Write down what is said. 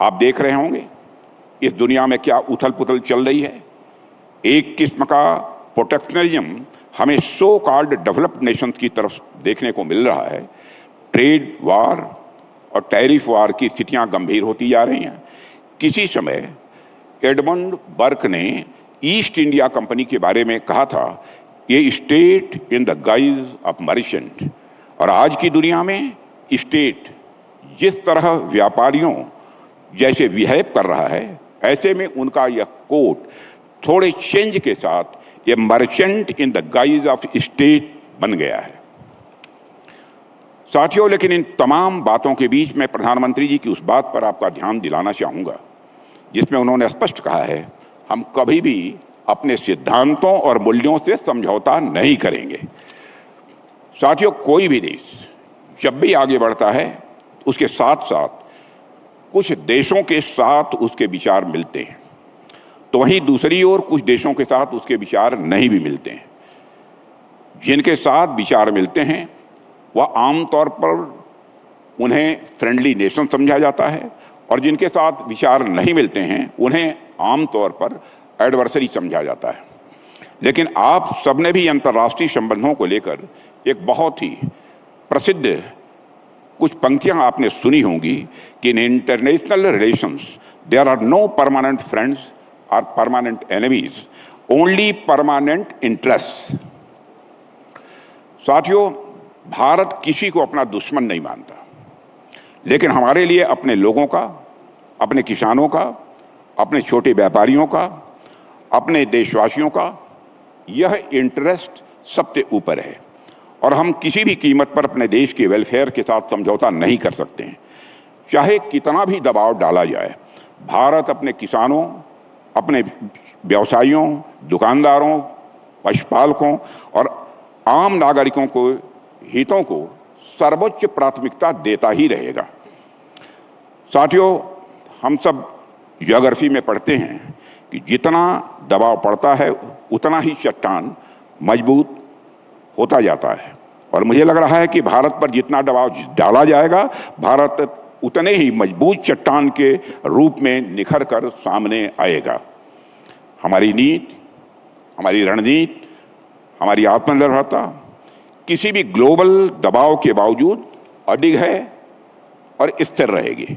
आप देख रहे होंगे इस दुनिया में क्या उथल पुथल चल रही है। एक किस्म का प्रोटेक्शनरिज्म हमें सो कॉल्ड डेवलप्ड नेशंस की तरफ देखने को मिल रहा है। ट्रेड वार और टैरिफ वार की स्थितियां गंभीर होती जा रही हैं। किसी समय एडमंड बर्क ने ईस्ट इंडिया कंपनी के बारे में कहा था, ये state in the guys of merchant. और आज की दुनिया में स्टेट जिस तरह व्यापारियों जैसे बिहेव कर रहा है, ऐसे में उनका यह कोट थोड़े चेंज के साथ ये merchant in the guys of state बन गया है। साथियों, लेकिन इन तमाम बातों के बीच मैं प्रधानमंत्री जी की उस बात पर आपका ध्यान दिलाना चाहूंगा जिसमें उन्होंने स्पष्ट कहा है, हम कभी भी अपने सिद्धांतों और मूल्यों से समझौता नहीं करेंगे। साथियों, कोई भी देश जब भी आगे बढ़ता है उसके साथ साथ कुछ देशों के साथ उसके विचार मिलते हैं, तो वहीं दूसरी ओर कुछ देशों के साथ उसके विचार नहीं भी मिलते हैं। जिनके साथ विचार मिलते हैं वह आमतौर पर उन्हें फ्रेंडली नेशन समझा जाता है और जिनके साथ विचार नहीं मिलते हैं उन्हें आमतौर पर एडवर्सरी समझा जाता है। लेकिन आप सबने भी अंतर्राष्ट्रीय संबंधों को लेकर एक बहुत ही प्रसिद्ध कुछ पंक्तियां आपने सुनी होंगी कि in international relations there are no permanent friends और permanent enemies, only permanent interest. साथियों, भारत किसी को अपना दुश्मन नहीं मानता, लेकिन हमारे लिए अपने लोगों का, अपने किसानों का, अपने छोटे व्यापारियों का, अपने देशवासियों का यह इंटरेस्ट सबसे ऊपर है और हम किसी भी कीमत पर अपने देश के वेलफेयर के साथ समझौता नहीं कर सकते हैं। चाहे कितना भी दबाव डाला जाए, भारत अपने किसानों, अपने व्यवसायियों, दुकानदारों, पशुपालकों और आम नागरिकों को हितों को सर्वोच्च प्राथमिकता देता ही रहेगा। साथियों, हम सब ज्योग्राफी में पढ़ते हैं कि जितना दबाव पड़ता है उतना ही चट्टान मजबूत होता जाता है और मुझे लग रहा है कि भारत पर जितना दबाव डाला जाएगा, भारत उतने ही मजबूत चट्टान के रूप में निखर कर सामने आएगा। हमारी नीति, हमारी रणनीति, हमारी आत्मनिर्भरता किसी भी ग्लोबल दबाव के बावजूद अडिग है और स्थिर रहेगी।